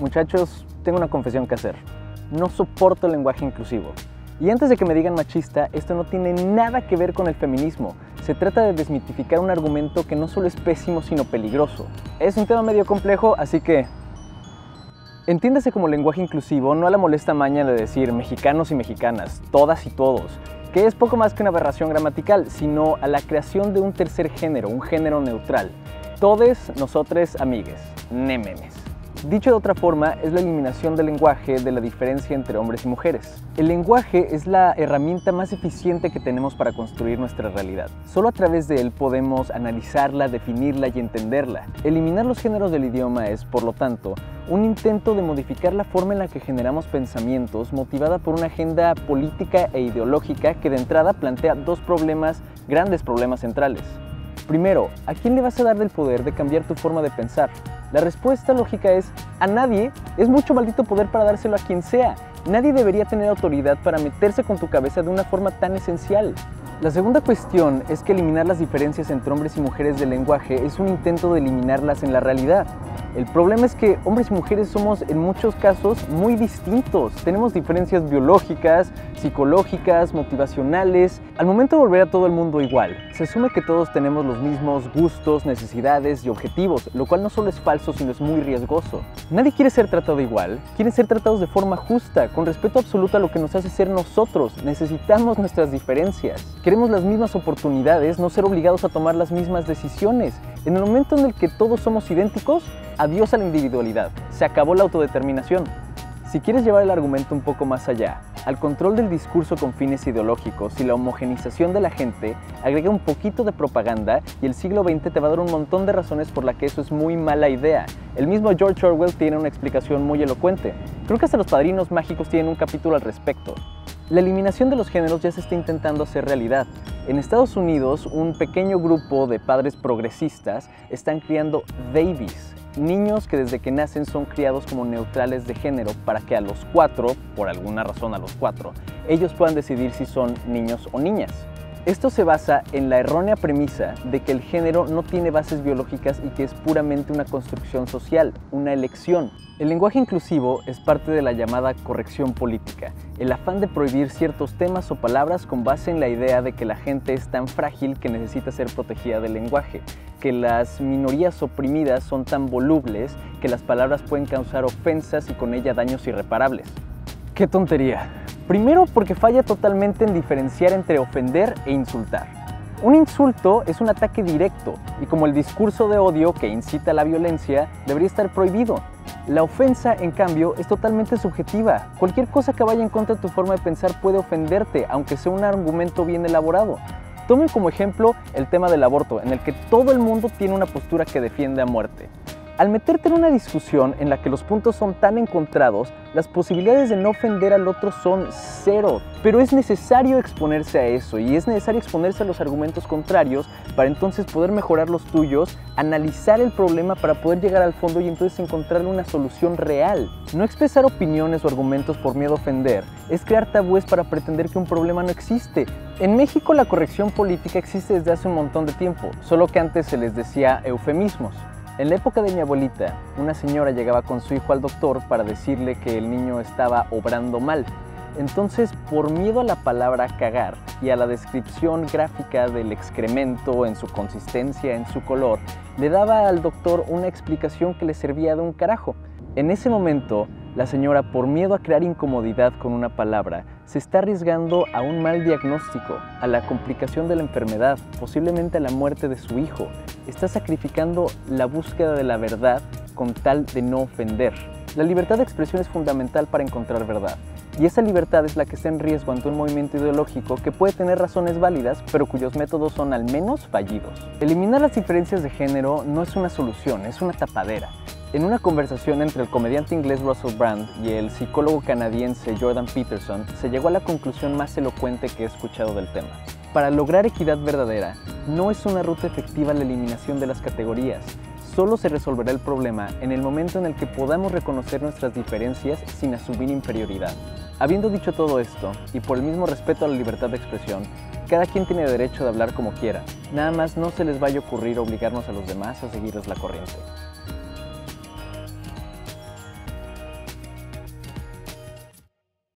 Muchachos, tengo una confesión que hacer. No soporto el lenguaje inclusivo. Y antes de que me digan machista, esto no tiene nada que ver con el feminismo. Se trata de desmitificar un argumento que no solo es pésimo, sino peligroso. Es un tema medio complejo, así que entiéndase como lenguaje inclusivo, no a la molesta maña de decir mexicanos y mexicanas, todas y todos, que es poco más que una aberración gramatical, sino a la creación de un tercer género, un género neutral. Todes, nosotres, amigues, nememes. Dicho de otra forma, es la eliminación del lenguaje de la diferencia entre hombres y mujeres. El lenguaje es la herramienta más eficiente que tenemos para construir nuestra realidad. Solo a través de él podemos analizarla, definirla y entenderla. Eliminar los géneros del idioma es, por lo tanto, un intento de modificar la forma en la que generamos pensamientos motivada por una agenda política e ideológica que de entrada plantea dos grandes problemas centrales. Primero, ¿a quién le vas a dar el poder de cambiar tu forma de pensar? La respuesta lógica es a nadie. Es mucho maldito poder para dárselo a quien sea. Nadie debería tener autoridad para meterse con tu cabeza de una forma tan esencial. La segunda cuestión es que eliminar las diferencias entre hombres y mujeres del lenguaje es un intento de eliminarlas en la realidad. El problema es que hombres y mujeres somos en muchos casos muy distintos. Tenemos diferencias biológicas, psicológicas, motivacionales. Al momento de volver a todo el mundo igual, se asume que todos tenemos los mismos gustos, necesidades y objetivos, lo cual no solo es falso, sino es muy riesgoso. Nadie quiere ser tratado igual, quieren ser tratados de forma justa, con respeto absoluto a lo que nos hace ser nosotros. Necesitamos nuestras diferencias. Queremos las mismas oportunidades, no ser obligados a tomar las mismas decisiones. En el momento en el que todos somos idénticos, adiós a la individualidad. Se acabó la autodeterminación. Si quieres llevar el argumento un poco más allá, al control del discurso con fines ideológicos y la homogenización de la gente, agrega un poquito de propaganda y el siglo XX te va a dar un montón de razones por las que eso es muy mala idea. El mismo George Orwell tiene una explicación muy elocuente. Creo que hasta los Padrinos Mágicos tienen un capítulo al respecto. La eliminación de los géneros ya se está intentando hacer realidad. En Estados Unidos, un pequeño grupo de padres progresistas están criando babies, niños que desde que nacen son criados como neutrales de género para que a los 4, por alguna razón a los 4, ellos puedan decidir si son niños o niñas. Esto se basa en la errónea premisa de que el género no tiene bases biológicas y que es puramente una construcción social, una elección. El lenguaje inclusivo es parte de la llamada corrección política, el afán de prohibir ciertos temas o palabras con base en la idea de que la gente es tan frágil que necesita ser protegida del lenguaje, que las minorías oprimidas son tan volubles que las palabras pueden causar ofensas y con ella daños irreparables. ¡Qué tontería! Primero, porque falla totalmente en diferenciar entre ofender e insultar. Un insulto es un ataque directo y como el discurso de odio que incita a la violencia debería estar prohibido. La ofensa, en cambio, es totalmente subjetiva. Cualquier cosa que vaya en contra de tu forma de pensar puede ofenderte, aunque sea un argumento bien elaborado. Tomen como ejemplo el tema del aborto, en el que todo el mundo tiene una postura que defiende a muerte. Al meterte en una discusión en la que los puntos son tan encontrados, las posibilidades de no ofender al otro son cero. Pero es necesario exponerse a eso y es necesario exponerse a los argumentos contrarios para entonces poder mejorar los tuyos, analizar el problema para poder llegar al fondo y entonces encontrarle una solución real. No expresar opiniones o argumentos por miedo a ofender es crear tabúes para pretender que un problema no existe. En México la corrección política existe desde hace un montón de tiempo, solo que antes se les decía eufemismos. En la época de mi abuelita, una señora llegaba con su hijo al doctor para decirle que el niño estaba obrando mal. Entonces, por miedo a la palabra cagar y a la descripción gráfica del excremento en su consistencia, en su color, le daba al doctor una explicación que le servía de un carajo. En ese momento, la señora, por miedo a crear incomodidad con una palabra, se está arriesgando a un mal diagnóstico, a la complicación de la enfermedad, posiblemente a la muerte de su hijo. Está sacrificando la búsqueda de la verdad con tal de no ofender. La libertad de expresión es fundamental para encontrar verdad. Y esa libertad es la que está en riesgo ante un movimiento ideológico que puede tener razones válidas, pero cuyos métodos son al menos fallidos. Eliminar las diferencias de género no es una solución, es una tapadera. En una conversación entre el comediante inglés Russell Brand y el psicólogo canadiense Jordan Peterson, se llegó a la conclusión más elocuente que he escuchado del tema. Para lograr equidad verdadera, no es una ruta efectiva la eliminación de las categorías. Solo se resolverá el problema en el momento en el que podamos reconocer nuestras diferencias sin asumir inferioridad. Habiendo dicho todo esto, y por el mismo respeto a la libertad de expresión, cada quien tiene derecho de hablar como quiera. Nada más no se les vaya a ocurrir obligarnos a los demás a seguirles la corriente.